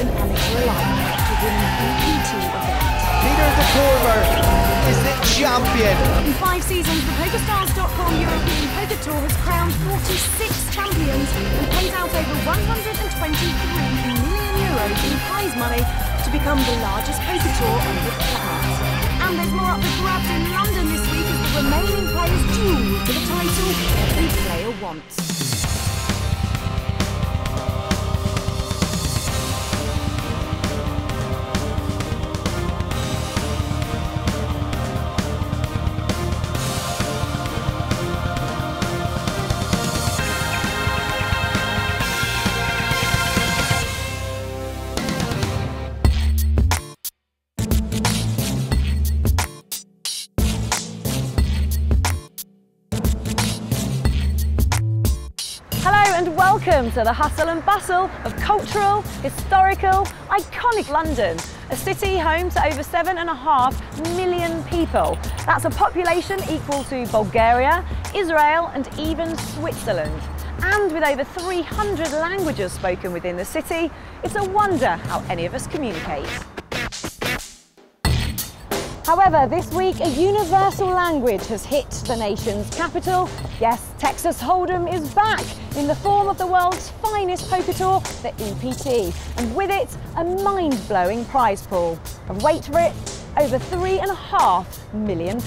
and amateur alike to win an EPT event. Peter de Korver is the champion. In 5 seasons, the PokerStars.com European Poker Tour has crowned 46 champions and paid out over €123 million in prize money to become the largest poker tour on the planet. And there's more up for grabs in London this week as the remaining players duel for the title every player wants. And welcome to the hustle and bustle of cultural, historical, iconic London, a city home to over 7.5 million people. That's a population equal to Bulgaria, Israel and even Switzerland. And with over 300 languages spoken within the city, it's a wonder how any of us communicate. However, this week a universal language has hit the nation's capital. Yes, Texas Hold'em is back in the form of the world's finest poker tour, the EPT, and with it, a mind-blowing prize pool. And wait for it, over £3.5 million.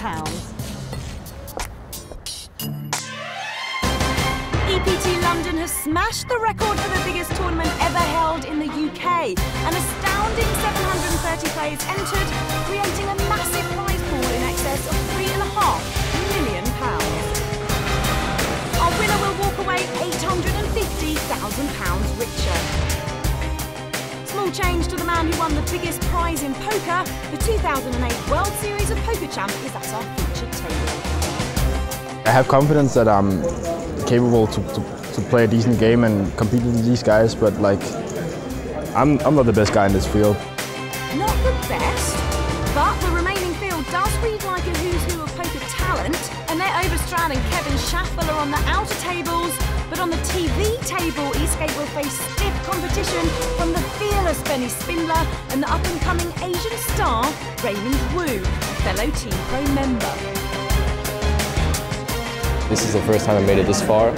EPT London has smashed the record for the biggest tournament ever held in the UK. An astounding 730 players entered, creating a massive prize pool in excess of £3.5 million. Our winner will walk away £850,000 richer. Small change to the man who won the biggest prize in poker. The 2008 World Series of Poker Champ is at our featured table. I have confidence that I'm capable to play a decent game and compete with these guys, but like I'm not the best guy in this field. Not the best, but the remaining field does read like a who's who of poker talent, and they're Overstrand and Kevin Schaffel are on the outer tables, but on the TV table, Eastgate will face stiff competition from the fearless Benny Spindler and the up-and-coming Asian star Raymond Wu, a fellow Team Pro member. This is the first time I made it this far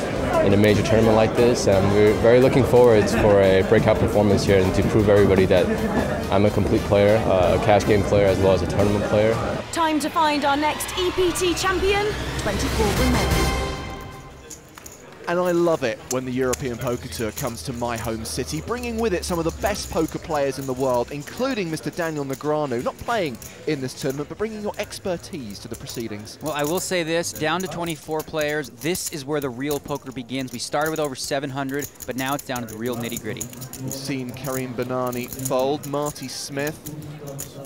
in a major tournament like this, and we're very looking forward for a breakout performance here and to prove everybody that I'm a complete player, a cash game player as well as a tournament player. Time to find our next EPT champion, 24 remain. And I love it when the European Poker Tour comes to my home city, bringing with it some of the best poker players in the world, including Mr. Daniel Negreanu, not playing in this tournament, but bringing your expertise to the proceedings. Well, I will say this, down to 24 players, this is where the real poker begins. We started with over 700, but now it's down to the real nitty-gritty. We've seen Karim Benani fold. Marty Smith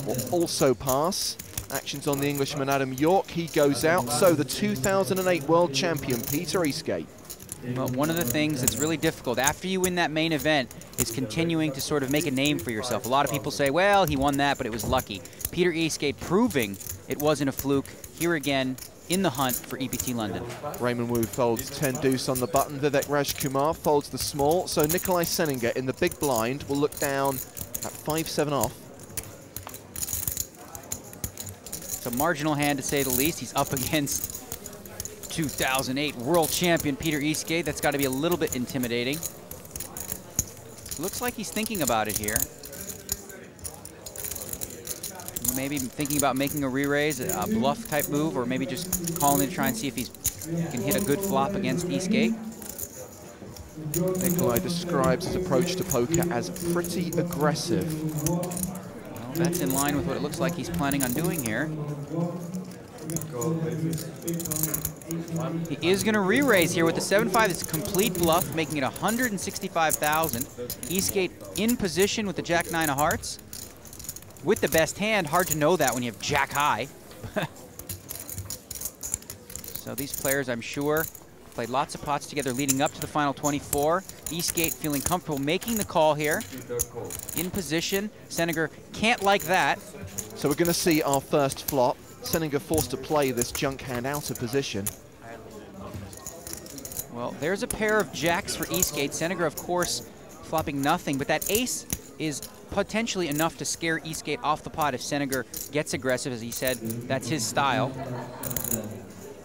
will also pass. Actions on the Englishman Adam York, he goes out. So the 2008 world champion, Peter Eastgate. Well, one of the things that's really difficult after you win that main event is continuing to sort of make a name for yourself. A lot of people say, well, he won that, but it was lucky. Peter Eastgate proving it wasn't a fluke, here again in the hunt for EPT London. Raymond Wu folds 10 deuce on the button. Vivek Rajkumar folds the small. So Nikolai Seninger in the big blind will look down at 5-7 off. It's a marginal hand to say the least. He's up against 2008 world champion Peter Eastgate. That's got to be a little bit intimidating. Looks like he's thinking about it here. Maybe thinking about making a re-raise, a bluff type move, or maybe just calling to try and see if he can hit a good flop against Eastgate. Nikolai describes his approach to poker as pretty aggressive. Well, that's in line with what it looks like he's planning on doing here. He is going to re-raise here with the 7-5. It's a complete bluff, making it 165,000. Eastgate in position with the Jack-9 of hearts. With the best hand, hard to know that when you have Jack-high. So these players, I'm sure, played lots of pots together leading up to the final 24. Eastgate feeling comfortable making the call here. In position. Seninger can't like that. So we're going to see our first flop. Seninger forced to play this junk hand out of position. Well, there's a pair of jacks for Eastgate. Seninger, of course, flopping nothing, but that ace is potentially enough to scare Eastgate off the pot if Senegar gets aggressive. As he said, that's his style.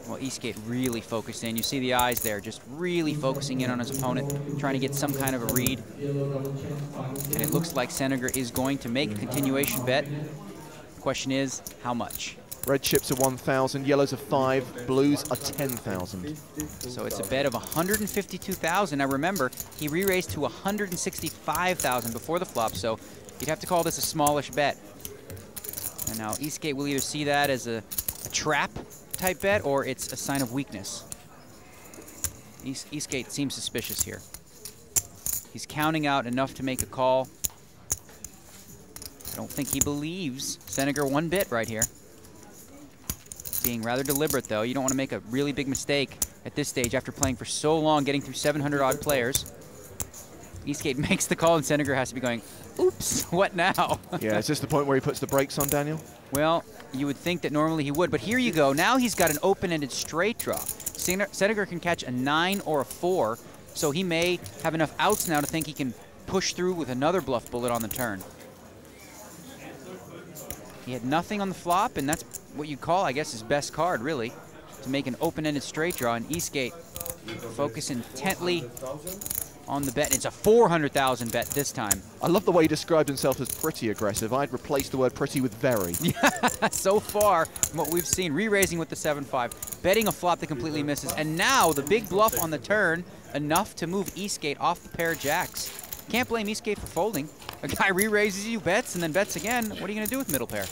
Well, Eastgate really focused in. You see the eyes there, just really focusing in on his opponent, trying to get some kind of a read. And it looks like Senegar is going to make a continuation bet. Question is, how much? Red chips are 1,000, yellows are 5, blues are 10,000. So it's a bet of 152,000. Now remember, he re-raised to 165,000 before the flop, so you'd have to call this a smallish bet. And now Eastgate will either see that as a trap type bet or it's a sign of weakness. Eastgate seems suspicious here. He's counting out enough to make a call. I don't think he believes Senegar one bit right here. Being rather deliberate though. You don't want to make a really big mistake at this stage after playing for so long, getting through 700 odd players. Eastgate makes the call and Senegar has to be going, oops, what now? Yeah, is this the point where he puts the brakes on, Daniel? Well, you would think that normally he would, but here you go. Now he's got an open-ended straight draw. Senegar can catch a 9 or a 4, so he may have enough outs now to think he can push through with another bluff bullet on the turn. He had nothing on the flop, and that's what you call, I guess, his best card, really, to make an open-ended straight draw. And Eastgate focus intently on the bet. It's a 400,000 bet this time. I love the way he described himself as pretty aggressive. I'd replace the word pretty with very. Yeah, so far, what we've seen, re-raising with the 7-5, betting a flop that completely misses, and now the big bluff on the turn, enough to move Eastgate off the pair of jacks. Can't blame Eastgate for folding. A guy re-raises you, bets, and then bets again. What are you going to do with middle pair?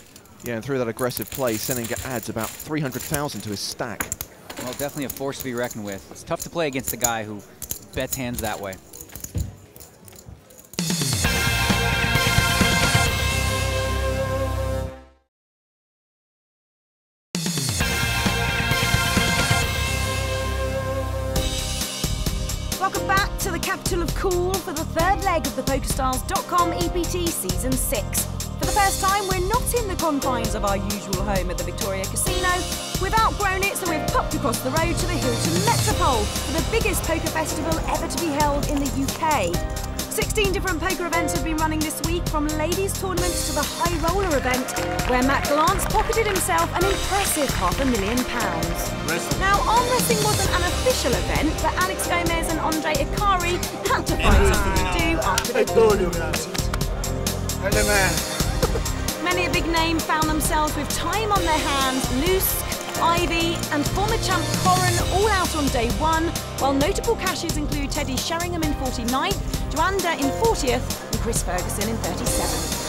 Yeah, and through that aggressive play, Senegar adds about 300,000 to his stack. Well, definitely a force to be reckoned with. It's tough to play against a guy who bets hands that way. Welcome back to the capital of cool for the third leg of the PokerStars.com EPT Season 6. For the first time, we're not in the confines of our usual home at the Victoria Casino. We've outgrown it, so we've popped across the road to the Hilton Metropole for the biggest poker festival ever to be held in the UK. 16 different poker events have been running this week, from ladies' tournaments to the high roller event, where Matt Glance pocketed himself an impressive £500,000. Now, arm wrestling wasn't an official event, but Alex Gomez and Andre Ikari had to find something to do after the Many a big name found themselves with time on their hands. Lusk, Ivy and former champ Corrin all out on day one, while notable cashes include Teddy Sheringham in 49th, Joanda in 40th and Chris Ferguson in 37th.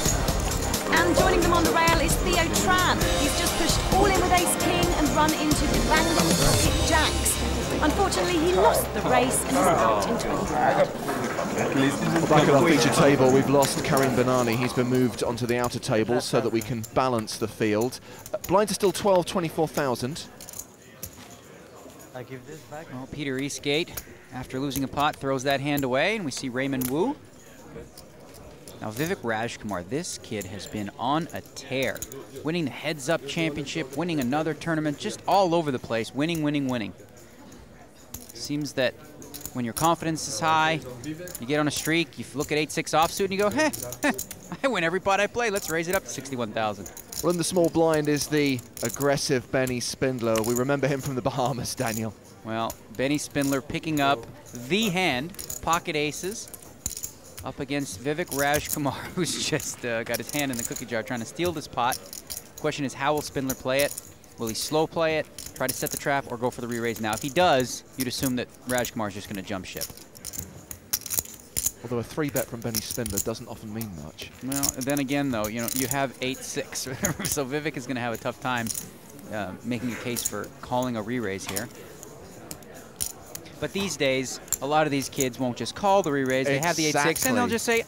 And joining them on the rail is Theo Tran. He's just pushed all in with ace-king and run into random pocket jacks. Unfortunately, he lost the race and is out in 23rd. Back at our feature table, we've lost Karim Benani. He's been moved onto the outer table so that we can balance the field. Blinds are still 12, 24,000. I give this back. Well, Peter Eastgate, after losing a pot, throws that hand away, and we see Raymond Wu. Now, Vivek Rajkumar, this kid has been on a tear. Winning the Heads Up Championship, winning another tournament, just all over the place, winning, winning, winning. Seems that when your confidence is high, you get on a streak, you look at 8-6 offsuit and you go, heh, I win every pot I play, let's raise it up to 61,000. Well, in the small blind is the aggressive Benny Spindler. We remember him from the Bahamas, Daniel. Well, Benny Spindler picking up the hand, pocket aces, up against Vivek Rajkumar, who's just got his hand in the cookie jar trying to steal this pot. Question is, how will Spindler play it? Will he slow play it, try to set the trap, or go for the re-raise now? If he does, you'd assume that Rajkumar is just going to jump ship. Although a 3-bet from Benny Spindler doesn't often mean much. Well, then again, though, you know, you have 8-6, so Vivek is going to have a tough time making a case for calling a re-raise here. But these days, a lot of these kids won't just call the re-raise. They have the 8-6, and they'll just say,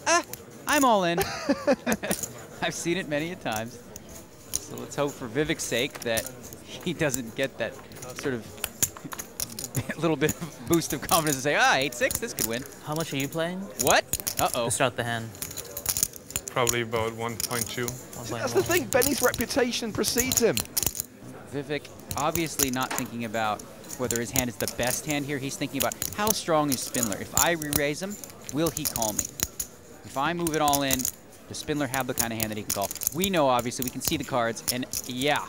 I'm all in. I've seen it many a times. So let's hope for Vivek's sake that he doesn't get that sort of little bit of boost of confidence and say, 8-6, this could win. How much are you playing? What? Uh-oh. To start the hand. Probably about 1.2. That's the thing, Benny's reputation precedes him. Vivek obviously not thinking about whether his hand is the best hand here. He's thinking about how strong is Spindler. If I re-raise him, will he call me? If I move it all in, Does Spindler have the kind of hand that he can call? We know, obviously, we can see the cards, and yeah.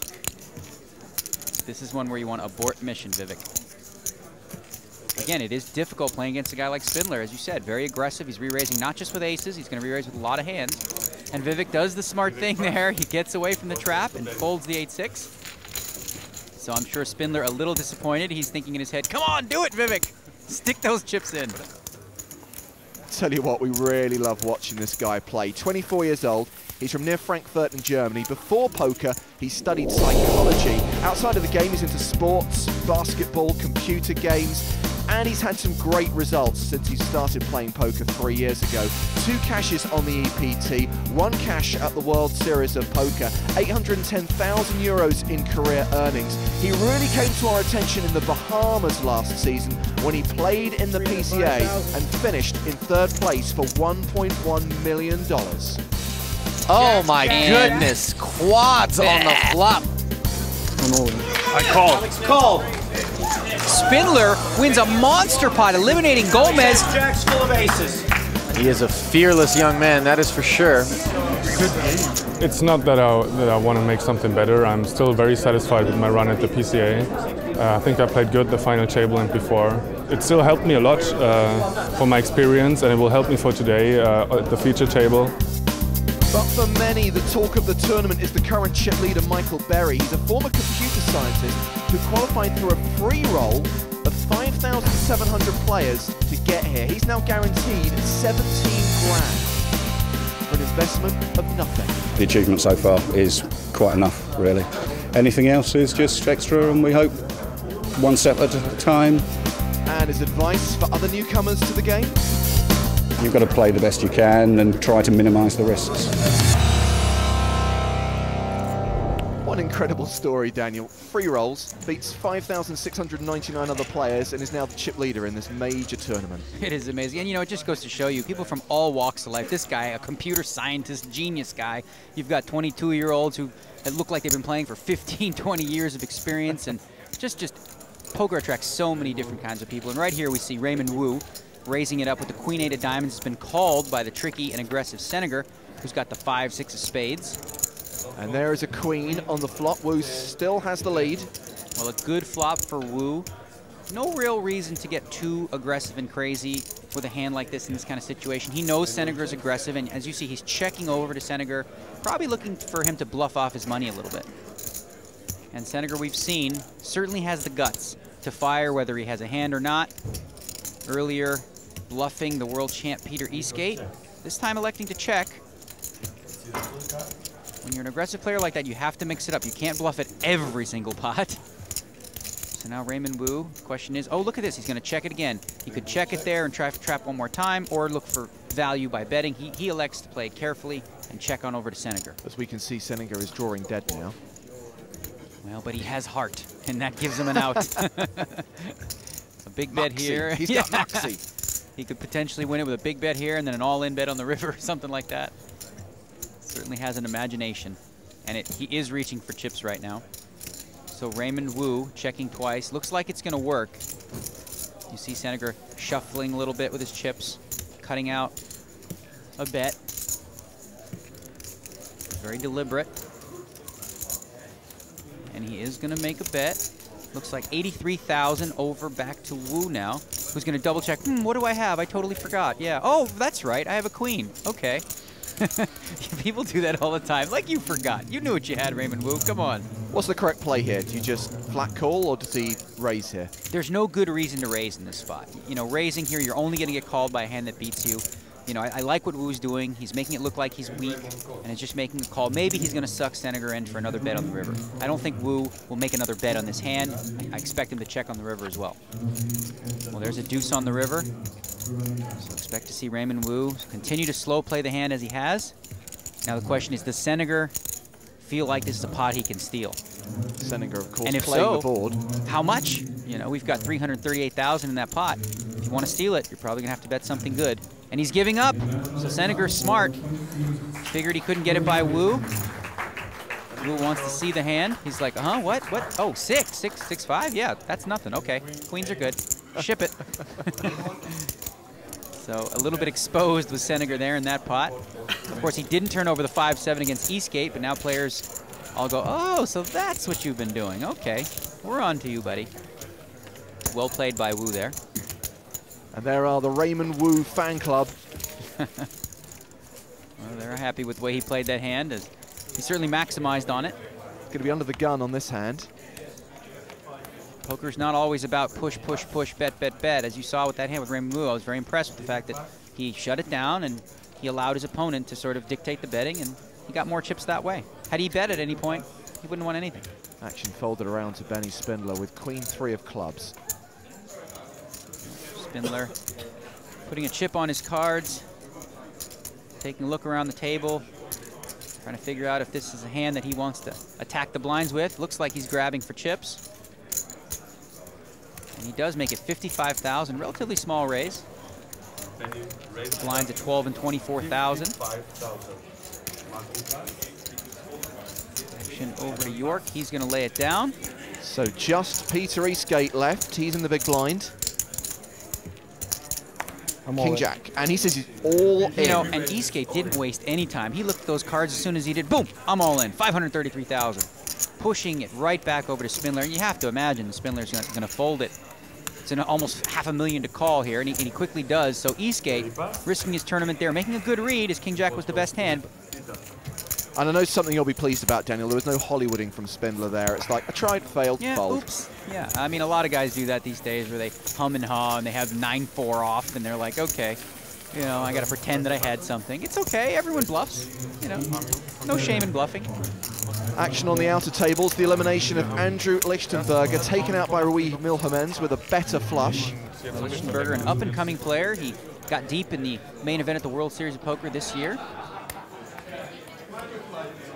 This is one where you want to abort mission, Vivek. Again, it is difficult playing against a guy like Spindler, as you said. Very aggressive. He's re-raising not just with aces, he's going to re-raise with a lot of hands. And Vivek does the smart thing there. He gets away from the trap and folds the 8-6. So I'm sure Spindler a little disappointed. He's thinking in his head, come on, do it, Vivek. Stick those chips in. Tell you what, we really love watching this guy play. 24 years old. He's from near Frankfurt in Germany. Before poker, he studied psychology. Outside of the game, he's into sports, basketball, computer games, and he's had some great results since he started playing poker 3 years ago. 2 cashes on the EPT, 1 cash at the World Series of Poker, 810,000 euros in career earnings. He really came to our attention in the Bahamas last season when he played in the PCA and finished in 3rd place for $1.1 million. Oh my goodness, quads on the flop. I called. Called. Spindler wins a monster pot, eliminating Gomez. Jacks full of aces. He is a fearless young man, that is for sure. It's not that I want to make something better. I'm still very satisfied with my run at the PCA. I think I played good the final table and before. It still helped me a lot for my experience, and it will help me for today at the feature table. But for many, the talk of the tournament is the current chip leader, Michael Berry. He's a former computer scientist who qualified through a free roll of 5,700 players to get here. He's now guaranteed 17 grand for an investment of nothing. The achievement so far is quite enough, really. Anything else is just extra, and we hope one step at a time. And his advice for other newcomers to the game? You've got to play the best you can and try to minimise the risks. What an incredible story, Daniel. Free rolls, beats 5,699 other players, and is now the chip leader in this major tournament. It is amazing. And, you know, it just goes to show you, people from all walks of life. This guy, a computer scientist, genius guy. You've got 22-year-olds who look like they've been playing for 15, 20 years of experience. And just poker attracts so many different kinds of people. And right here we see Raymond Wu raising it up with the Queen-8 of diamonds. It's been called by the tricky and aggressive Senegar, who's got the 5-6 of spades. And there is a queen on the flop. Wu still has the lead. Well, a good flop for Wu. No real reason to get too aggressive and crazy with a hand like this in this kind of situation. He knows Senegar is aggressive, and as you see, he's checking over to Senegar, probably looking for him to bluff off his money a little bit. And Senegar, we've seen, certainly has the guts to fire whether he has a hand or not. Earlier, bluffing the world champ Peter Eastgate. This time electing to check. When you're an aggressive player like that, you have to mix it up. You can't bluff at every single pot. So now Raymond Wu, the question is, oh, look at this. He's going to check it again. He could check it there and try to trap one more time, or look for value by betting. He elects to play it carefully and check on over to Senegar. As we can see, Senegar is drawing dead now. Well, but he has heart, and that gives him an out. A big bet here. He's got Moxie. He could potentially win it with a big bet here and then an all-in bet on the river, something like that. Certainly has an imagination, and he is reaching for chips right now. So Raymond Wu checking twice. Looks like it's going to work. You see Senegar shuffling a little bit with his chips, cutting out a bet. Very deliberate. And he is going to make a bet. Looks like 83,000 over back to Wu now, who's going to double check. What do I have? I totally forgot. Yeah. Oh, that's right. I have a queen. Okay. People do that all the time. Like, you forgot. You knew what you had, Raymond Wu. Come on. What's the correct play here? Do you just flat call, or does he raise here? There's no good reason to raise in this spot. You know, raising here, you're only going to get called by a hand that beats you. You know, I like what Wu's doing. He's making it look like he's weak, and is just making a call. Maybe he's going to suck Senegar in for another bet on the river. I don't think Wu will make another bet on this hand. I expect him to check on the river as well. Well, there's a deuce on the river. So expect to see Raymond Wu continue to slow play the hand as he has. Now the question is, does Senegar feel like this is a pot he can steal? Senegar, of course, and if playing so, the board. How much? You know, we've got 338,000 in that pot. If you want to steal it, you're probably going to have to bet something good. And he's giving up. So Senegar's smart. Figured he couldn't get it by Wu. Wu wants to see the hand. He's like, what? Oh, 6-5? Yeah, that's nothing. Okay, queens are good. Ship it. So a little bit exposed with Senegar there in that pot. Of course, he didn't turn over the 5-7 against Eastgate, but now players all go, oh, so that's what you've been doing. Okay, we're on to you, buddy. Well played by Wu there. And there are the Raymond Wu fan club. Well, they're happy with the way he played that hand. As he certainly maximized on it. Going to be under the gun on this hand. Poker's not always about push, push, push, bet, bet, bet. As you saw with that hand with Raymond Wu, I was very impressed with the fact that he shut it down and he allowed his opponent to sort of dictate the betting, and he got more chips that way. Had he bet at any point, he wouldn't want anything. Action folded around to Benny Spindler with Queen 3 of clubs. Spindler putting a chip on his cards, taking a look around the table, trying to figure out if this is a hand that he wants to attack the blinds with. Looks like he's grabbing for chips. And he does make it 55,000, relatively small raise. Blinds at 12 and 24,000. Action over to York. He's going to lay it down. So just Peter Eastgate left. He's in the big blind. King Jack, and he says he's all in. You know, and Eastgate didn't waste any time. He looked at those cards as soon as he did. Boom! I'm all in. 533,000. Pushing it right back over to Spindler. And you have to imagine the Spindler's going to fold it. It's an almost $500,000 to call here, and he quickly does. So Eastgate risking his tournament there, making a good read as King Jack was the best hand. And I know something you'll be pleased about, Daniel. There was no Hollywooding from Spindler there. It's like, I tried, failed, yeah, fold. Oops. Yeah, I mean, a lot of guys do that these days where they hum and haw and they have 9-4 off and they're like, okay, you know, I got to pretend that I had something. It's okay. Everyone bluffs. You know, no shame in bluffing. Action on the outer tables. The elimination of Andrew Lichtenberger, taken out by Rui Milhamens with a better flush. Lichtenberger, an up-and-coming player. He got deep in the main event at the World Series of Poker this year.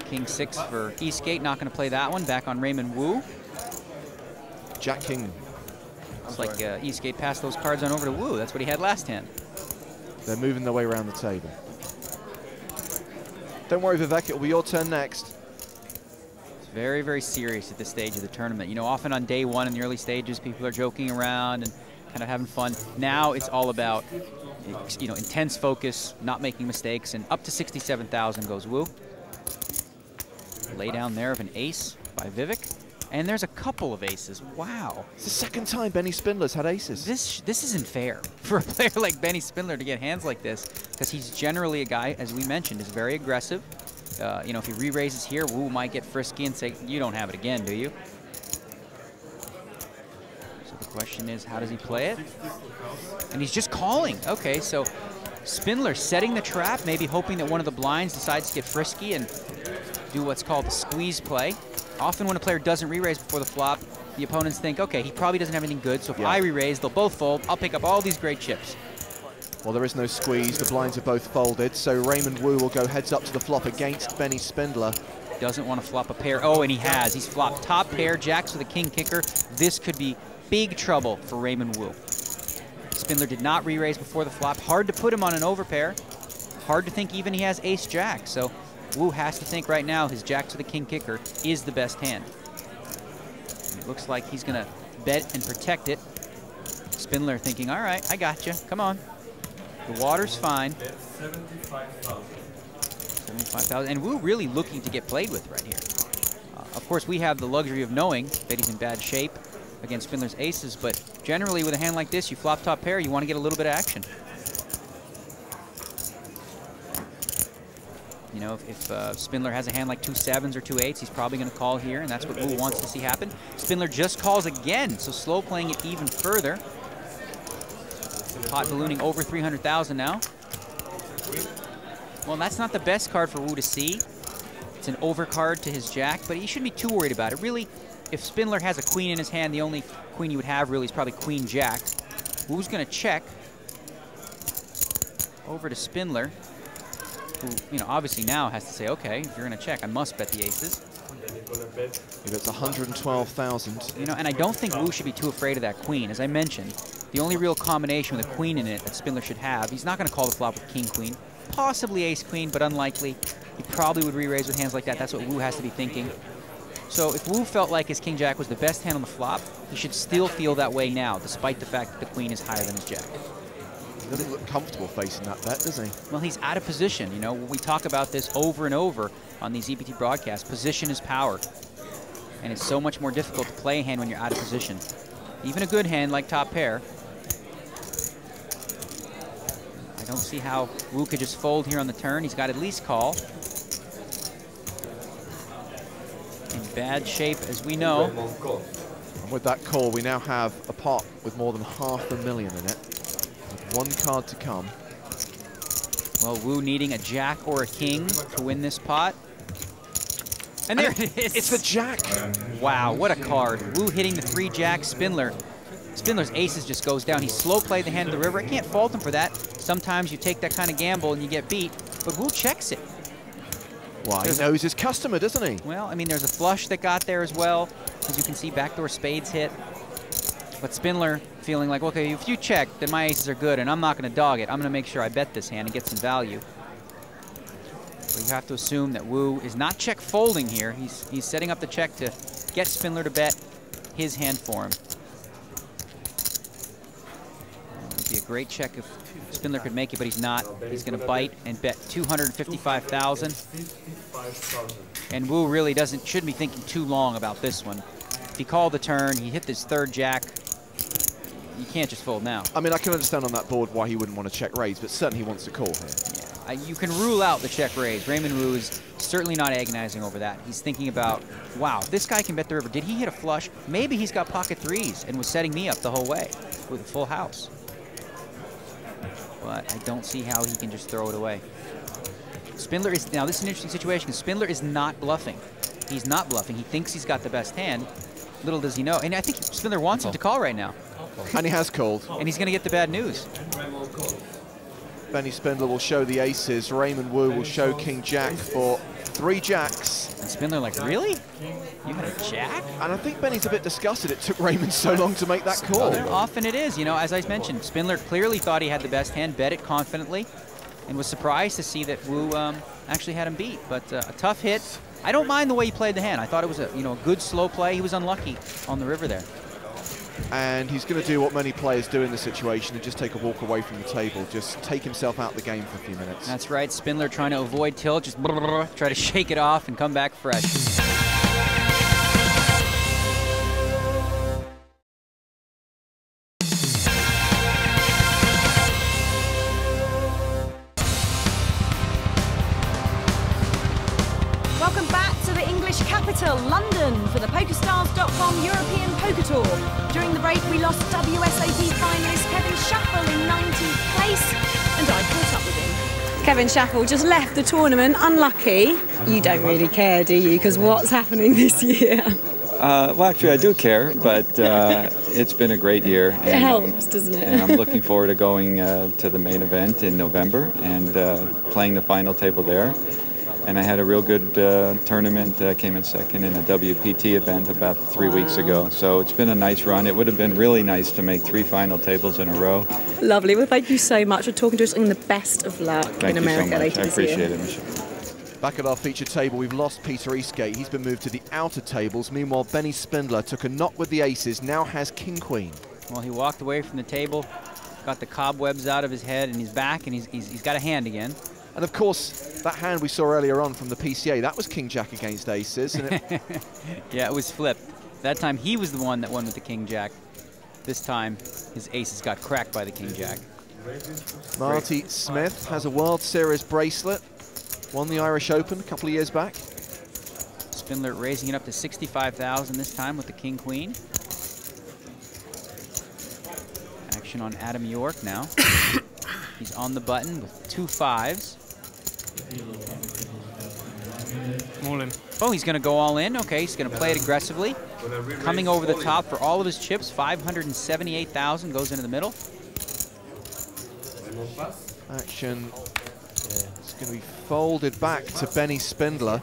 King 6 for Eastgate, not going to play that one. Back on Raymond Wu. Jack King. Looks like Eastgate passed those cards on over to Wu. That's what he had last hand. They're moving their way around the table. Don't worry, Vivek, it'll be your turn next. It's very, very serious at this stage of the tournament. You know, often on day one in the early stages, people are joking around and kind of having fun. Now it's all about, you know, intense focus, not making mistakes, and up to 67,000 goes Wu. Lay down there of an ace by Vivek. And there's a couple of aces. Wow. It's the second time Benny Spindler's had aces. This isn't fair for a player like Benny Spindler to get hands like this, because he's generally a guy, as we mentioned, is very aggressive. You know, if he re-raises here, Wu might get frisky and say, you don't have it again, do you? So the question is, how does he play it? And he's just calling. Okay, so Spindler setting the trap, maybe hoping that one of the blinds decides to get frisky and do what's called the squeeze play. Often when a player doesn't re-raise before the flop, the opponents think, okay, he probably doesn't have anything good, so if I re-raise, they'll both fold. I'll pick up all these great chips. Well, there is no squeeze. The blinds are both folded, so Raymond Wu will go heads up to the flop against Benny Spindler. Doesn't want to flop a pair. Oh, and he has. He's flopped top pair, jacks with a king kicker. This could be big trouble for Raymond Wu. Spindler did not re-raise before the flop. Hard to put him on an overpair. Hard to think even he has ace-jack, so Wu has to think right now his jack to the king kicker is the best hand. And it looks like he's going to bet and protect it. Spindler thinking, all right, I got you. Come on. The water's fine. 75,000. And Wu really looking to get played with right here. Of course, we have the luxury of knowing that he's in bad shape against Spindler's aces, but generally with a hand like this, you flop top pair, you want to get a little bit of action. You know, if Spindler has a hand like 2 7s or 2 8s, he's probably going to call here, and that's what Wu wants to see happen. Spindler just calls again, so slow playing it even further. Pot ballooning over 300,000 now. Well, that's not the best card for Wu to see. It's an overcard to his jack, but he shouldn't be too worried about it. Really, if Spindler has a queen in his hand, the only queen you would have really is probably queen jack. Wu's going to check over to Spindler, who, you know, obviously now has to say, okay, if you're going to check, I must bet the aces. He bets 112,000. You know, and I don't think Wu should be too afraid of that queen. As I mentioned, the only real combination with a queen in it that Spindler should have, he's not going to call the flop with king-queen. Possibly ace-queen, but unlikely. He probably would re-raise with hands like that. That's what Wu has to be thinking. So if Wu felt like his king-jack was the best hand on the flop, he should still feel that way now, despite the fact that the queen is higher than his jack. doesn't look comfortable facing that bet, does he? Well, he's out of position. You know, we talk about this over and over on these EPT broadcasts. Position is power. And it's so much more difficult to play a hand when you're out of position. Even a good hand like top pair. I don't see how Wu could just fold here on the turn. He's got at least call. In bad shape, as we know. And with that call, we now have a pot with more than $500,000 in it. With one card to come. Well, Wu needing a jack or a king to win this pot. And there it is. It's the jack. Wow, what a card. Wu hitting the 3-jack. Spindler's aces just goes down. He slow played the hand of the river. I can't fault him for that. Sometimes you take that kind of gamble and you get beat, but Wu checks it. Why? He knows his customer, doesn't he? Well, I mean, there's a flush that got there as well. As you can see, backdoor spades hit. But Spindler feeling like, okay, if you check, then my aces are good, and I'm not going to dog it. I'm going to make sure I bet this hand and get some value. But you have to assume that Wu is not check folding here. He's setting up the check to get Spindler to bet his hand for him. It would be a great check if Spindler could make it, but he's not. He's going to bite and bet 255,000. And Wu really shouldn't be thinking too long about this one. If he called the turn, he hit this 3rd jack. You can't just fold now. I mean, I can understand on that board why he wouldn't want to check raise, but certainly he wants to call here. Yeah. You can rule out the check raise. Raymond Wu is certainly not agonizing over that. He's thinking about, wow, this guy can bet the river. Did he hit a flush? Maybe he's got pocket 3s and was setting me up the whole way with a full house. But I don't see how he can just throw it away. Spindler is, now this is an interesting situation because Spindler is not bluffing. He's not bluffing. He thinks he's got the best hand. Little does he know. And I think Spindler wants him to call right now. And he has called. And he's going to get the bad news. Benny Spindler will show the aces. Raymond Wu will show King Jack for 3 jacks. And Spindler like, really? You had a jack? And I think Benny's a bit disgusted it took Raymond so long to make that call. Often it is. You know, as I mentioned, Spindler clearly thought he had the best hand, bet it confidently, and was surprised to see that Wu actually had him beat. But a tough hit. I don't mind the way he played the hand. I thought it was a good slow play. He was unlucky on the river there. And he's going to do what many players do in this situation and just take a walk away from the table, just take himself out of the game for a few minutes. That's right. Spindler trying to avoid tilt, just try to shake it off and come back fresh. Welcome back to the English capital, London, for the PokerStars.com European Poker Tour. During the break, we lost WSOP finalist Kevin Schaffel in 19th place, and I caught up with him. Kevin Schaffel just left the tournament, unlucky. You don't really care, do you? Because what's happening this year? Well, actually, I do care, but it's been a great year. It helps, doesn't it? And I'm looking forward to going to the main event in November and playing the final table there. And I had a real good tournament. Came in second in a WPT event about 3 weeks ago. So it's been a nice run. It would have been really nice to make 3 final tables in a row. Lovely. Well, thank you so much for talking to us, and the best of luck in America later this year. I appreciate it, Michelle. Back at our featured table, we've lost Peter Eastgate. He's been moved to the outer tables. Meanwhile, Benny Spindler took a knock with the aces, now has King-Queen. Well, he walked away from the table, got the cobwebs out of his head, and he's back, and he's got a hand again. And of course, that hand we saw earlier on from the PCA, that was King Jack against aces. And yeah, it was flipped. That time he was the one that won with the King Jack. This time his aces got cracked by the King Jack. Marty Smith has a World Series bracelet. Won the Irish Open a couple of years back. Spindler raising it up to 65,000 this time with the King Queen. Action on Adam York now. He's on the button with 2 5s. All in. Oh, he's going to go all in. Okay, he's going to play it aggressively. Coming over the top for all of his chips. 578,000 goes into the middle. Action is going to be folded back to Benny Spindler.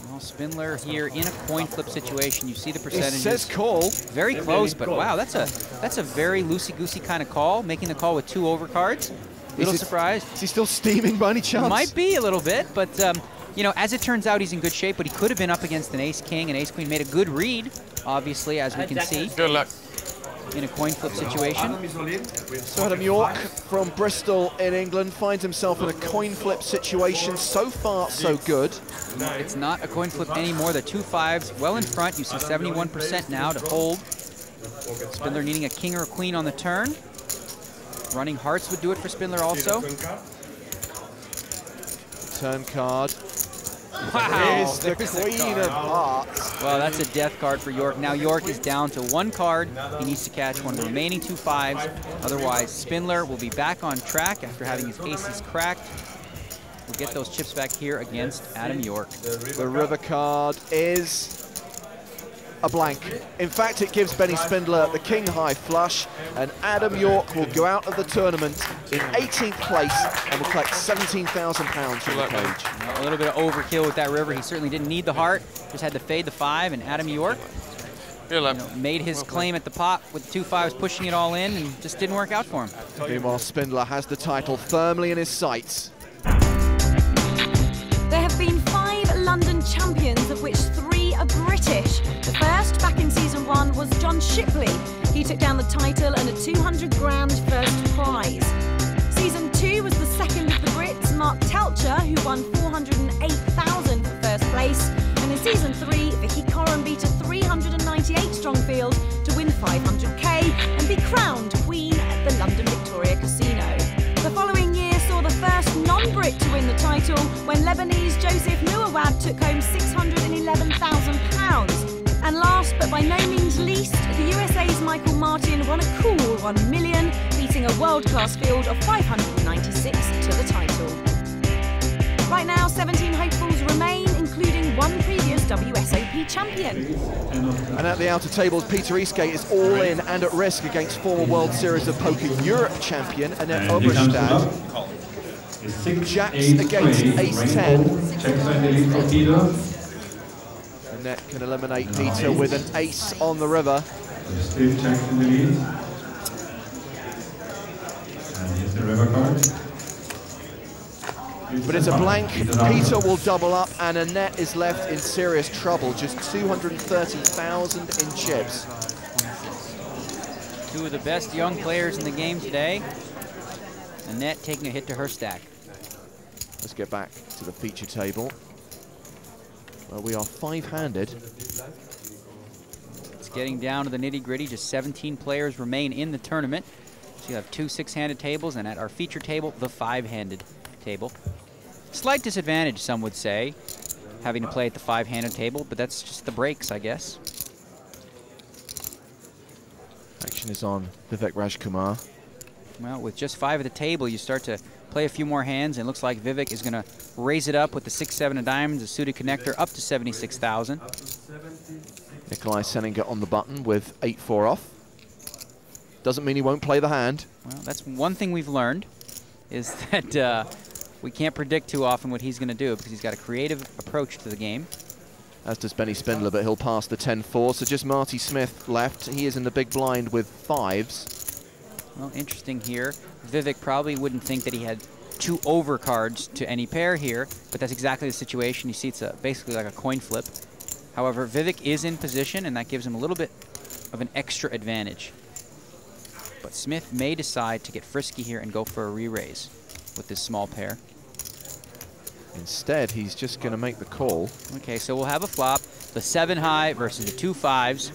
Well, Spindler here in a coin flip situation. You see the percentages. It says call. Very close, but wow, that's a very loosey-goosey kind of call. Making the call with 2 overcards. Little surprised. Is he still steaming by any chance? Might be a little bit, but you know, as it turns out, he's in good shape. But he could have been up against an ace-king, and ace-queen made a good read, obviously, as we can see. Good luck. in a coin flip situation. So Adam York from Bristol in England finds himself in a coin flip situation. So far, so good. It's not a coin flip anymore. The 2-5s well in front. You see 71% now to hold. Spindler needing a king or a queen on the turn. Running hearts would do it for Spindler also. Turn card. Wow, Is the queen of hearts. Well, that's a death card for York. Now York is down to 1 card. He needs to catch one of the remaining 2-5s. Otherwise, Spindler will be back on track after having his aces cracked. We'll get those chips back here against Adam York. The river card is a blank. In fact, it gives Benny Spindler the king high flush, and Adam York will go out of the tournament in 18th place and will collect £17,000 from the cage. A little bit of overkill with that river. He certainly didn't need the heart, just had to fade the 5, and Adam York made his claim at the pot with the 2-5s pushing it all in, and just didn't work out for him. Meanwhile, Spindler has the title firmly in his sights. There have been 5 London champions, of which 3 are British. The first, back in season 1, was John Shipley. He took down the title and a 200 grand first prize. Season 2 was the second of the Brits, Mark Telcher, who won 408,000 for first place. And in season 3, Vicky Corran beat a 398 strong field to win 500k and be crowned Queen at the London Victoria Casino. The following year saw the first non-Brit to win the title when Lebanese Joseph Mouawad took home £611,000. And last but by no means least, the USA's Michael Martin won a cool $1 million, beating a world-class field of 596 to the title. Right now, 17 hopefuls remain, including 1 previous WSOP champion. And at the outer tables, Peter Eastgate is all in and at risk against former World Series of Poker Europe champion Annette Oberstad. Jacks against ace-10. Annette can eliminate Peter with an ace on the river. But it's a blank. Peter will double up, and Annette is left in serious trouble. Just 230,000 in chips. 2 of the best young players in the game today. Annette taking a hit to her stack. Let's get back to the feature table, where we are 5-handed. It's getting down to the nitty-gritty. Just 17 players remain in the tournament. So you have 2 6-handed tables, and at our feature table, the 5-handed table. Slight disadvantage, some would say, having to play at the 5-handed table, but that's just the breaks, I guess. Action is on Vivek Rajkumar. Well, with just 5 at the table, you start to play a few more hands, and it looks like Vivek is going to raise it up with the 6-7 of diamonds, a suited connector, up to 76,000. Nikolai Seninger on the button with 8-4 off. Doesn't mean he won't play the hand. Well, that's one thing we've learned, is that we can't predict too often what he's going to do, because he's got a creative approach to the game. As does Benny Spindler, but he'll pass the 10-4. So just Marty Smith left. He is in the big blind with 5s. Well, interesting here. Vivek probably wouldn't think that he had 2 overcards to any pair here, but that's exactly the situation. You see it's basically like a coin flip. However, Vivek is in position, and that gives him a little bit of an extra advantage. But Smith may decide to get frisky here and go for a re-raise with this small pair. Instead, he's just going to make the call. Okay, so we'll have a flop. The 7-high versus the 2 5s.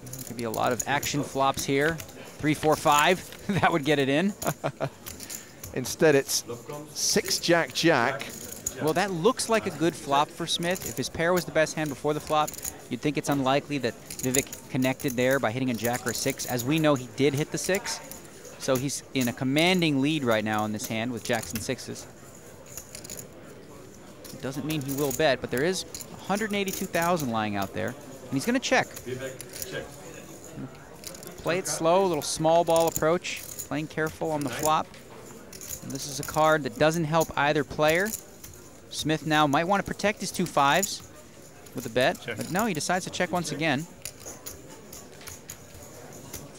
There could be a lot of action flops here. 3, 4, 5. That would get it in. Instead, it's 6 Jack Jack. Well, that looks like a good flop for Smith. If his pair was the best hand before the flop, you'd think it's unlikely that Vivek connected there by hitting a jack or a 6. As we know, he did hit the 6. So he's in a commanding lead right now in this hand with jacks and 6s. It doesn't mean he will bet, but there is 182,000 lying out there. And he's going to check. Play it slow, a little small ball approach, playing careful on the flop. And this is a card that doesn't help either player. Smith now might want to protect his 2 5s with a bet, but no, he decides to check once again.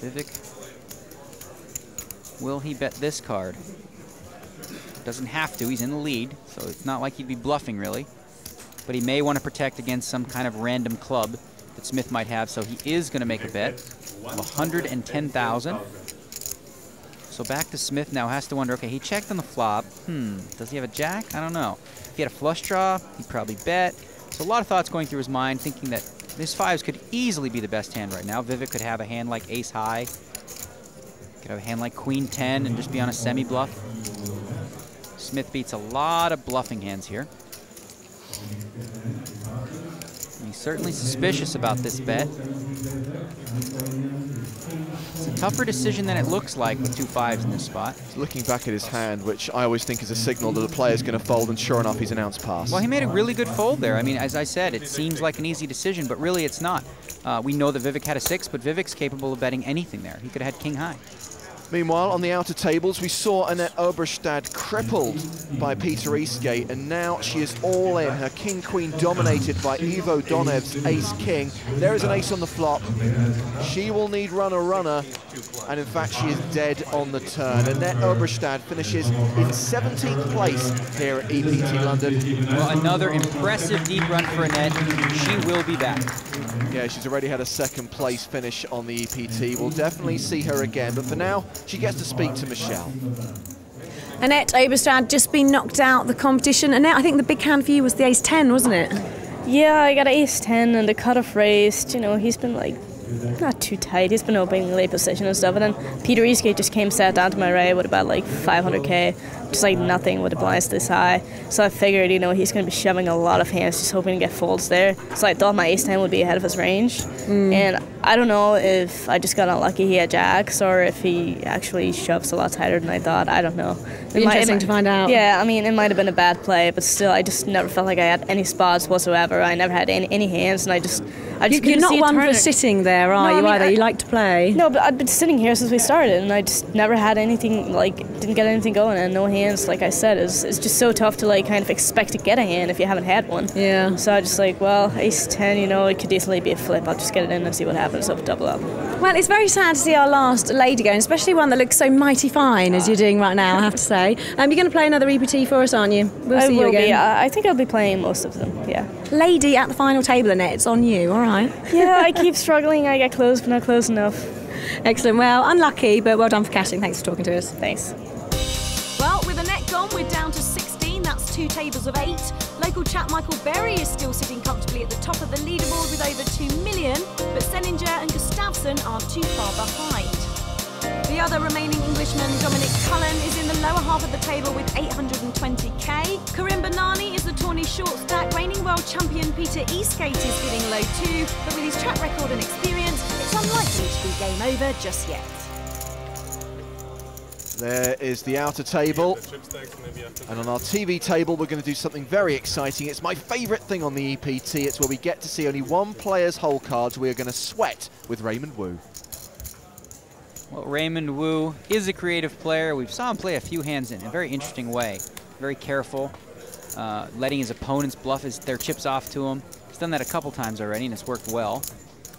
Vivek, will he bet this card? Doesn't have to, he's in the lead, so it's not like he'd be bluffing really. But he may want to protect against some kind of random club that Smith might have, so he is going to make a bet of 110,000. So back to Smith now, has to wonder, okay, he checked on the flop. Does he have a jack? I don't know. If he had a flush draw, he'd probably bet. So a lot of thoughts going through his mind, thinking that his fives could easily be the best hand right now. Vivek could have a hand like ace high. Could have a hand like queen 10 and just be on a semi-bluff. Smith beats a lot of bluffing hands here. And he's certainly suspicious about this bet. It's a tougher decision than it looks like with 2 5s in this spot. He's looking back at his hand, which I always think is a signal that the player's going to fold, and sure enough, he's announced pass. Well, he made a really good fold there. I mean, as I said, it seems like an easy decision, but really it's not. We know that Vivek had a 6, but Vivek's capable of betting anything there. He could have had king high. Meanwhile, on the outer tables, we saw Annette Oberstad crippled by Peter Eastgate, and now she is all in. Her king-queen dominated by Ivo Donev's ace-king. There is an ace on the flop. She will need runner-runner, and in fact, she is dead on the turn. Annette Oberstad finishes in 17th place here at EPT London. Well, another impressive deep run for Annette. She will be back. Yeah, she's already had a 2nd place finish on the EPT. We'll definitely see her again, but for now, she gets to speak to Michelle. Annette Oberstad just been knocked out the competition. Annette, I think the big hand for you was the ace-10, wasn't it? Yeah, I got ace-10 and the cutoff raised. You know, he's been like not too tight. He's been opening late position and stuff. And then Peter Eastgate just came set down to my right with about like 500k, just like nothing with the blinds this high. So I figured, you know, he's going to be shoving a lot of hands, just hoping to get folds there. So I thought my ace-10 would be ahead of his range. And I don't know if I just got unlucky he had jacks or if he actually shoves a lot tighter than I thought. I don't know. Interesting to find out. Yeah, I mean, it might have been a bad play, but still, I just never felt like I had any spots whatsoever. I never had any hands, and I just You're not one for sitting there, are you, either? You like to play. No, but I've been sitting here since we started, and I just never had anything, like, didn't get anything going, and no hands, like I said, it's just so tough to, like, kind of expect to get a hand if you haven't had one. Yeah. So I just like, well, ace-10, you know, it could easily be a flip. I'll just get it in and see what happens, so double up. Well, it's very sad to see our last lady go, and especially one that looks so mighty fine as you're doing right now, I have to say. You're going to play another EPT for us, aren't you? We'll see you again. I think I'll be playing most of them, yeah. Lady at the final table, Annette, it's on you, all right? Yeah, I keep struggling. I get close, but not close enough. Excellent. Well, unlucky, but well done for cashing. Thanks for talking to us. Thanks. Well, with Annette gone, we're down to 16. That's 2 tables of 8. Local chap Michael Berry is still sitting comfortably at the top of the leaderboard with over 2 million, but Seninger and Gustafsson aren't too far behind. The other remaining Englishman, Dominic Cullen, is in the lower half of the table with 820k. Karim Banani is the tourney short stack. Reigning world champion Peter Eastgate is getting low too, but with his track record and experience, it's unlikely to be game over just yet. There is the outer table, and on our TV table we're going to do something very exciting. It's my favourite thing on the EPT. It's where we get to see only one player's hole cards. We are going to sweat with Raymond Wu. Well, Raymond Wu is a creative player. We saw him play a few hands in a very interesting way. Very careful, letting his opponents bluff their chips off to him. He's done that a couple times already, and it's worked well.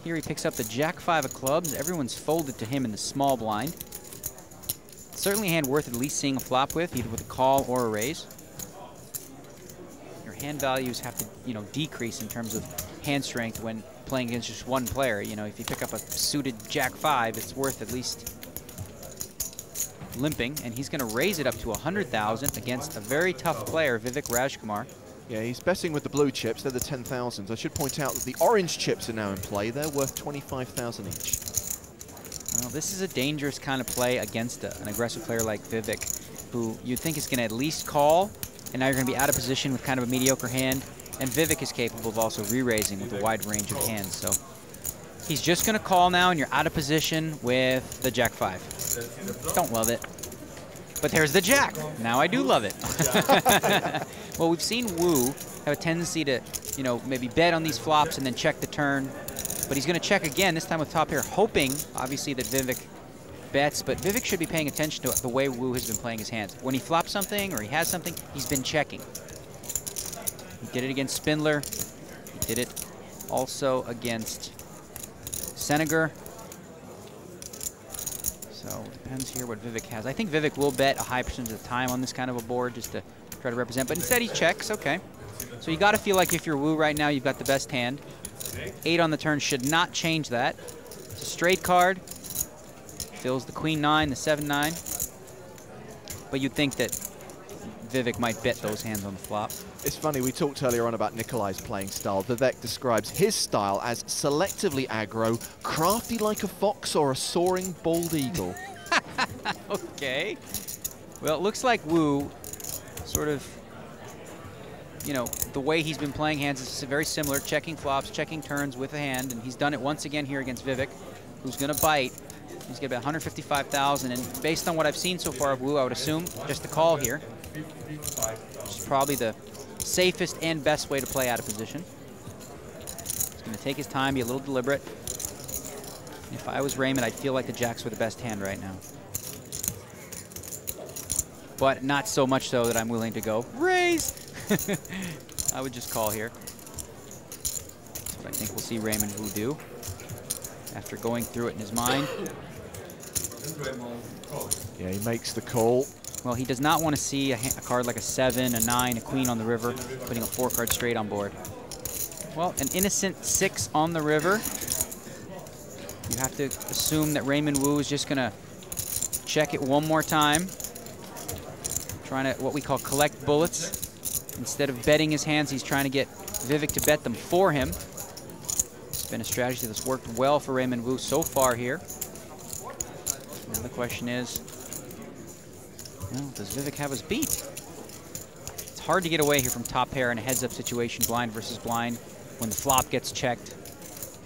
Here he picks up the Jack-5 of clubs. Everyone's folded to him in the small blind. Certainly a hand worth at least seeing a flop with, either with a call or a raise. Your hand values have to, you know, decrease in terms of hand strength when playing against just one player. You know, if you pick up a suited Jack-5, it's worth at least limping, and he's going to raise it up to 100,000 against a very tough player, Vivek Rajkumar. Yeah, he's betting with the blue chips. They're the 10,000s. I should point out that the orange chips are now in play. They're worth 25,000 each. Well, this is a dangerous kind of play against an aggressive player like Vivek, who you'd think is going to at least call, and now you're going to be out of position with kind of a mediocre hand. And Vivek is capable of also re-raising with a wide range of hands. So he's just going to call now, and you're out of position with the Jack-5. Don't love it. But there's the Jack. Now I do love it. Well, we've seen Wu have a tendency to, you know, maybe bet on these flops and then check the turn. But he's going to check again, this time with top pair, hoping, obviously, that Vivek bets. But Vivek should be paying attention to the way Wu has been playing his hands. When he flops something or he has something, he's been checking. He did it against Spindler. He did it also against Seninger. So it depends here what Vivek has. I think Vivek will bet a high percentage of the time on this kind of a board just to try to represent. But instead he checks, okay. So you got to feel like if you're Wu right now, you've got the best hand. 8 on the turn should not change that. It's a straight card. Fills the queen 9, the 7-9. But you'd think that Vivek might bet those hands on the flop. It's funny, we talked earlier on about Nikolai's playing style. Vivek describes his style as selectively aggro, crafty like a fox or a soaring bald eagle. Okay. Well, it looks like Wu sort of, you know, the way he's been playing hands is very similar, checking flops, checking turns with a hand, and he's done it once again here against Vivek, who's going to bite. He's got about 155,000, and based on what I've seen so far of Wu, I would assume just a call here. Which is probably the safest and best way to play out of position. He's going to take his time, be a little deliberate. If I was Raymond, I'd feel like the jacks were the best hand right now. But not so much so that I'm willing to go raise. I would just call here. That's what I think we'll see Raymond Wu do after going through it in his mind. Yeah, he makes the call. Well, he does not want to see a card like a 7, a 9, a queen on the river, putting a 4-card straight on board. Well, an innocent 6 on the river. You have to assume that Raymond Wu is just going to check it one more time. Trying to, what we call, collect bullets. Instead of betting his hands, he's trying to get Vivek to bet them for him. It's been a strategy that's worked well for Raymond Wu so far here. Now the question is, well, does Vivek have us beat? It's hard to get away here from top pair in a heads-up situation, blind versus blind, when the flop gets checked.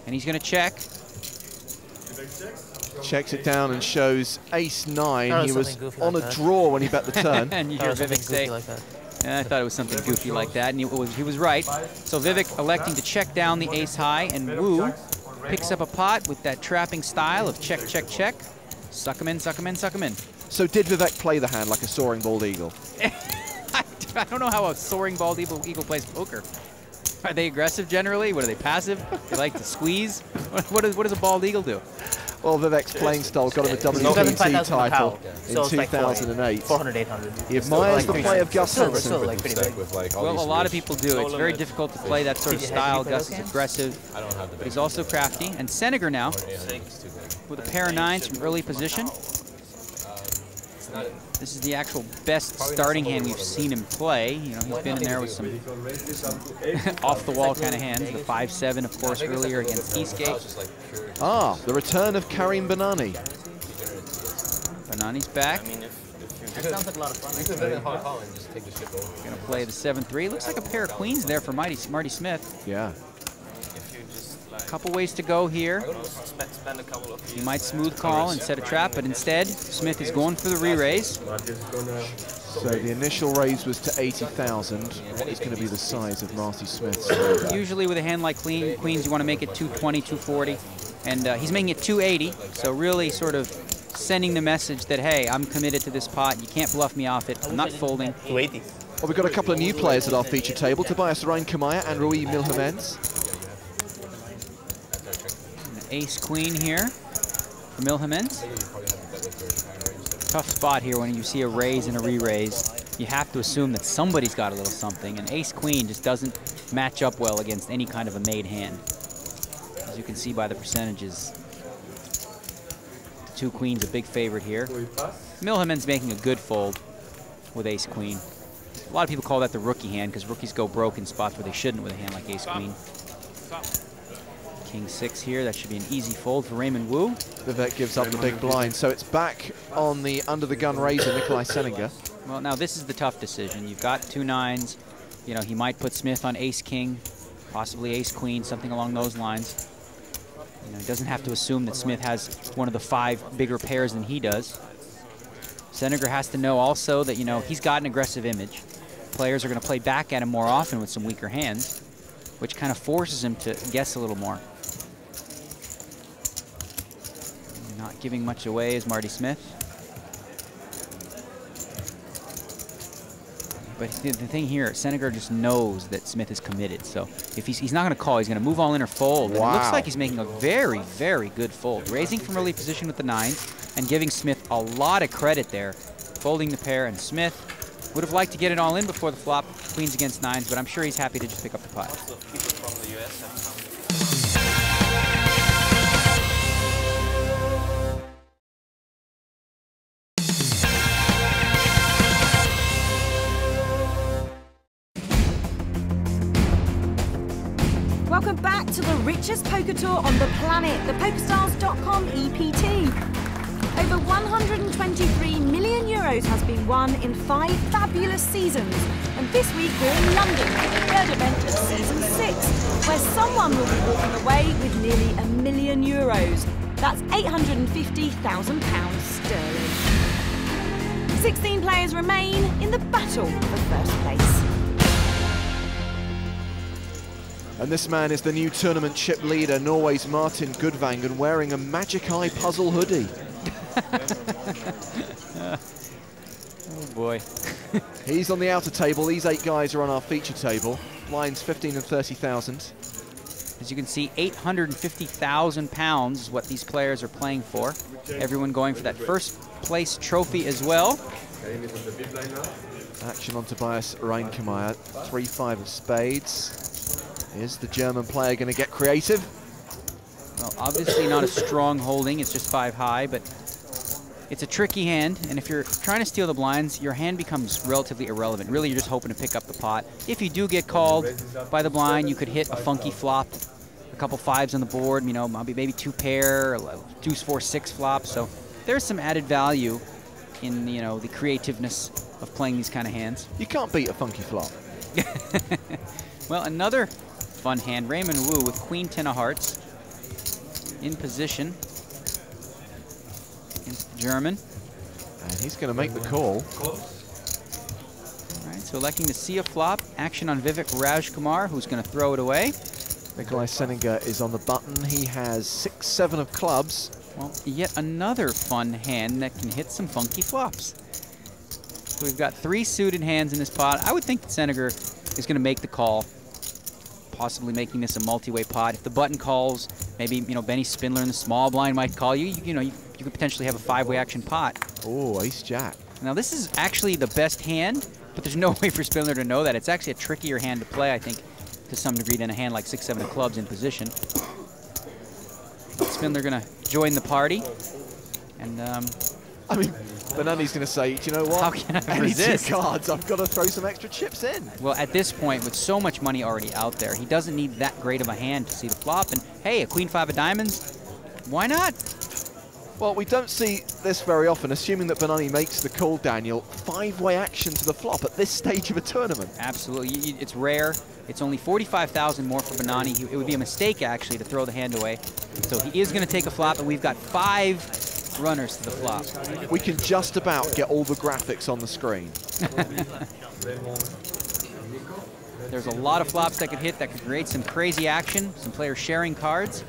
And he's going to check. Checks it down and shows ace-9. He was on a draw when he bet the turn. And you hear Vivek say, like that. Yeah, I thought it was something goofy like that, and he was right. So Vivek electing to check down the ace-high, and Wu picks up a pot with that trapping style of check, check, check. Suck him in, suck him in, suck him in. So did Vivek play the hand like a soaring bald eagle? I don't know how a soaring bald eagle plays poker. Are they aggressive generally? What are they, passive? They like to squeeze? What does a bald eagle do? Well, Vivek's playing style got him a WPT title in 2008. 400, 800. He admires the play of Gus Hansen. Well, a lot of people do. It's very difficult to play that sort of style. Gus is aggressive, but he's also crafty. And Senegar now, with a pair of 9s from early position. This is the actual best starting hand we've seen him play. You know, he's been in there with some off-the-wall kind of hands. The 5-7, of course, earlier against Eastgate. Ah, the return of Karim Banani. Banani's back. That sounds like a lot of fun. Going to play the 7-3. Looks like a pair of queens there for Marty Smith. Yeah. A couple ways to go here. He might smooth call and set a trap, but instead, Smith is going for the re-raise. So the initial raise was to 80,000. What is going to be the size of Marty Smith's? Usually with a hand like queens, you want to make it 220, 240. And he's making it 280, so really sort of sending the message that, hey, I'm committed to this pot. You can't bluff me off it. I'm not folding. 280. Well, we've got a couple of new players at our feature table, Tobias Reinkamaya and Rui Milhamens. Ace-queen here for Milhamens. Tough spot here when you see a raise and a re-raise. You have to assume that somebody's got a little something, and ace-queen just doesn't match up well against any kind of a made hand. As you can see by the percentages, the 2 queens a big favorite here. Milhamens making a good fold with ace-queen. A lot of people call that the rookie hand because rookies go broke in spots where they shouldn't with a hand like ace-queen. King 6 here, that should be an easy fold for Raymond Wu. Vivek gives up the big blind, so it's back on the under-the-gun raiser, Nikolai Senegar. Well, now this is the tough decision. You've got 2 9s. You know, he might put Smith on ace-king, possibly ace-queen, something along those lines. You know, he doesn't have to assume that Smith has one of the 5 bigger pairs than he does. Senegar has to know also that, you know, he's got an aggressive image. Players are going to play back at him more often with some weaker hands, which kind of forces him to guess a little more. Not giving much away is Marty Smith. But the thing here, Senegar just knows that Smith is committed. So if he's not going to call, he's going to move all in or fold. Wow. And it looks like he's making a very, very good fold. Raising from early position with the 9s and giving Smith a lot of credit there. Folding the pair, and Smith would have liked to get it all in before the flop, queens against 9s, but I'm sure he's happy to just pick up the pot. back to the richest poker tour on the planet, the PokerStars.com EPT. Over 123 million euros has been won in 5 fabulous seasons. And this week we're in London for the 3rd event of season 6, where someone will be walking away with nearly €1 million. That's £850,000 sterling. 16 players remain in the battle for first place. And this man is the new tournament chip leader, Norway's Martin Gudvangen, wearing a Magic Eye puzzle hoodie. Oh boy. He's on the outer table. These 8 guys are on our feature table. Blinds 15 and 30,000. As you can see, £850,000 is what these players are playing for. Everyone going for that first place trophy as well. Action on Tobias Reinkemeyer. 3-5 of spades. Is the German player going to get creative? Well, obviously not a strong holding. It's just 5 high, but it's a tricky hand, and if you're trying to steal the blinds, your hand becomes relatively irrelevant. Really, you're just hoping to pick up the pot. If you do get called by the blind, you could hit a funky flop, a couple 5s on the board, you know, maybe 2 pair, deuce 4-6 flop. So there's some added value in, you know, the creativeness of playing these kind of hands. You can't beat a funky flop. Well, another fun hand, Raymond Wu with Queen 10 of hearts in position. German. And he's going to make the call. All right, so electing to see a flop. Action on Vivek Rajkumar, who's going to throw it away. Nikolai Seninger is on the button. He has 6-7 of clubs. Well, yet another fun hand that can hit some funky flops. So we've got 3 suited hands in this pot. I would think that Seninger is going to make the call, possibly making this a multi-way pot. If the button calls, maybe, you know, Benny Spindler in the small blind might call you. You know, you could potentially have a 5-way action pot. Oh, ace-jack. Now, this is actually the best hand, but there's no way for Spindler to know that. It's actually a trickier hand to play, I think, to some degree than a hand like 6-7 of clubs in position. Spindler going to join the party. And, I mean, Benani's going to say, do you know what? How can I Any resist? 2 cards, I've got to throw some extra chips in. Well, at this point, with so much money already out there, he doesn't need that great of a hand to see the flop. And, hey, a Queen 5 of diamonds, why not? Well, we don't see this very often, assuming that Benani makes the call, Daniel. 5-way action to the flop at this stage of a tournament. Absolutely. It's rare. It's only 45,000 more for Benani. It would be a mistake, actually, to throw the hand away. So he is going to take a flop, and we've got 5 runners to the flop. We can just about get all the graphics on the screen. There's a lot of flops that could hit that could create some crazy action, some players sharing cards.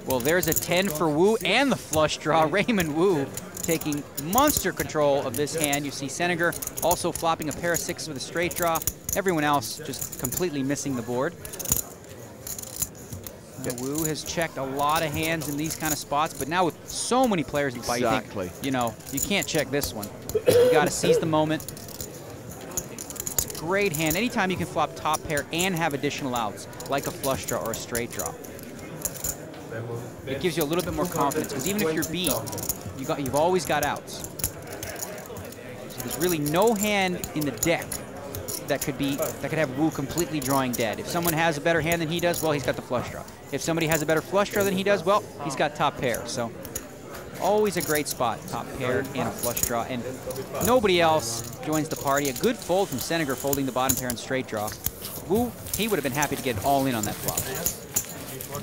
Well, there's a 10 for Wu and the flush draw. Raymond Wu taking monster control of this hand. You see Seninger also flopping a pair of 6s with a straight draw. Everyone else just completely missing the board. Wu has checked a lot of hands in these kind of spots, but now with so many players in the fight, Exactly. you think, you know, you can't check this one. You got to seize the moment. It's a great hand. Anytime you can flop top pair and have additional outs, like a flush draw or a straight draw, it gives you a little bit more confidence, because even if you're beat, you've always got outs. So there's really no hand in the deck that could have Wu completely drawing dead. If someone has a better hand than he does, well, he's got the flush draw. If somebody has a better flush draw than he does, well, he's got top pair. So always a great spot, top pair and a flush draw. And nobody else joins the party. A good fold from Seninger, folding the bottom pair and straight draw. Wu, he would have been happy to get all in on that flop.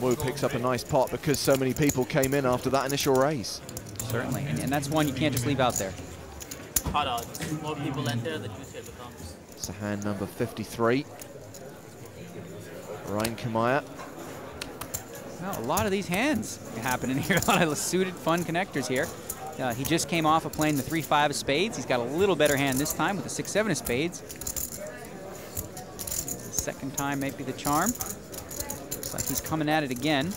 Wu picks up a nice pot because so many people came in after that initial raise. Certainly, and that's one you can't just leave out there. Hard odds. More people enter, the juicier it becomes. It's hand number 53. Reinkemeyer. Well, a lot of these hands happening here. A lot of suited, fun connectors here. He just came off of playing the 3-5 of spades. He's got a little better hand this time with the 6-7 of spades. The second time might be the charm. Looks like he's coming at it again.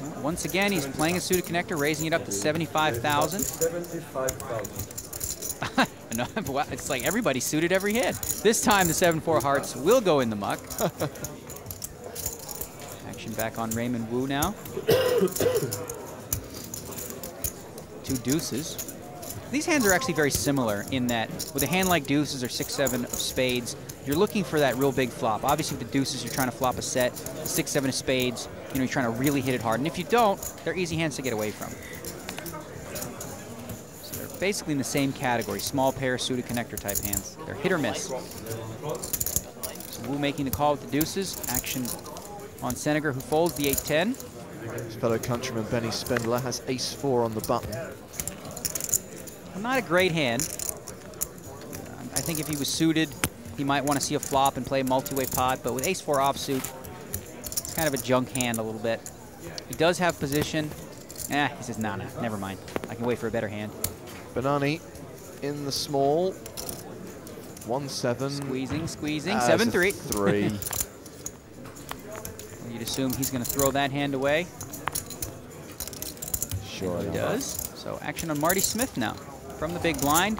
Well, once again, he's playing a suited connector, raising it up to 75,000. 75,000. No, it's like everybody suited every hit. This time the 7-4 hearts will go in the muck. Action back on Raymond Wu now. 2 deuces. These hands are actually very similar in that with a hand like deuces or 6-7 of spades, you're looking for that real big flop. Obviously with the deuces, you're trying to flop a set, 6-7 of spades, you know, you're trying to really hit it hard. And if you don't, they're easy hands to get away from. So they're basically in the same category, small pair, suited connector type hands. They're hit or miss. So Wu making the call with the deuces. Action on Senegar, who folds the 8-10. His fellow countryman Benny Spindler has ace-4 on the button. Well, not a great hand. I think if he was suited, he might want to see a flop and play a multi-way pot, but with ace-4 offsuit, it's kind of a junk hand a little bit. He does have position. He says, nah, never mind. I can wait for a better hand. Benani in the small. 1-7. Squeezing. 7-3. 3. You'd assume he's going to throw that hand away. Sure he does. So action on Marty Smith now from the big blind.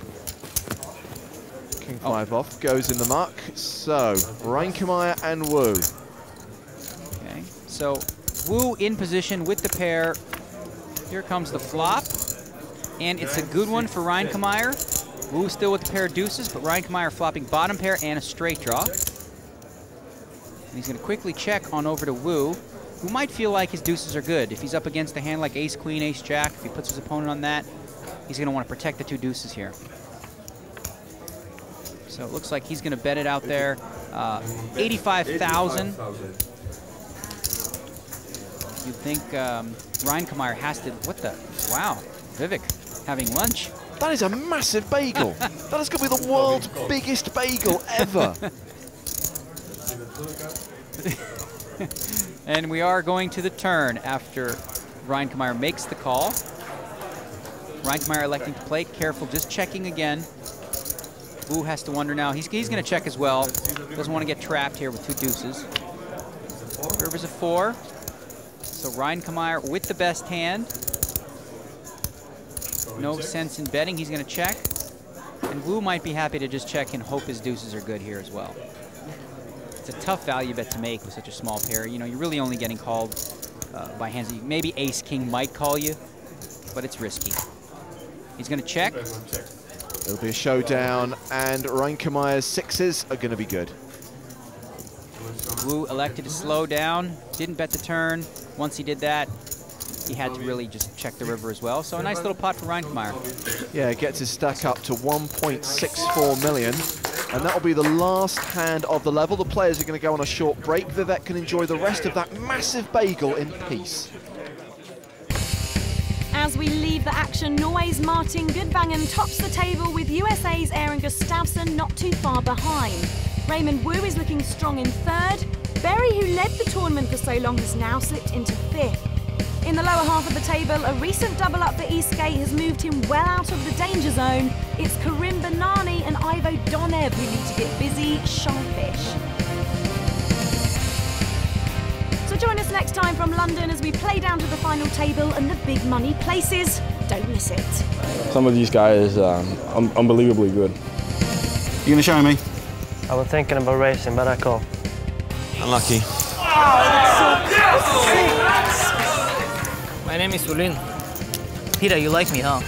King 5 off, goes in the muck. So Reinkemeyer and Wu. Okay, so Wu in position with the pair. Here comes the flop, and it's a good one for Reinkemeyer. Wu still with the pair of deuces, but Reinkemeyer flopping bottom pair and a straight draw. And he's going to quickly check on over to Wu, who might feel like his deuces are good. If he's up against a hand like ace-queen, ace-jack, if he puts his opponent on that, he's going to want to protect the 2 deuces here. So it looks like he's going to bet it out there. 85,000. You think Reinkemeyer has to, what the, wow, Vivek having lunch. That is a massive bagel. That is going to be the world's biggest bagel ever. And we are going to the turn after Reinkemeyer makes the call. Reinkemeyer electing to play, careful, just checking again. Wu has to wonder now. He's going to check as well. Doesn't want to get trapped here with 2 deuces. River's a 4. So Reinkemeyer with the best hand. No sense in betting. He's going to check. And Wu might be happy to just check and hope his deuces are good here as well. It's a tough value bet to make with such a small pair. You know, you're really only getting called by hands. Maybe ace-king might call you, but it's risky. He's going to check. It'll be a showdown, and Reinkemeyer's 6s are going to be good. Wu elected to slow down, didn't bet the turn. Once he did that, he had to really just check the river as well. So a nice little pot for Reinkemeyer. Yeah, gets his stack up to 1.64 million. And that will be the last hand of the level. The players are going to go on a short break. Vivek can enjoy the rest of that massive bagel in peace. As we leave the action, Norway's Martin Gudvangen tops the table with USA's Aaron Gustafsson not too far behind. Raymond Wu is looking strong in 3rd. Berry, who led the tournament for so long, has now slipped into 5th. In the lower half of the table, a recent double up for Eastgate has moved him well out of the danger zone. It's Karim Benani and Ivo Donev who need to get busy, sharpish. So join us next time from London as we play down to the final table and the big money places. Don't miss it. Some of these guys are unbelievably good. You gonna show me? I was thinking about racing, but I call. Unlucky. My name is Ulin. Peter, you like me, huh?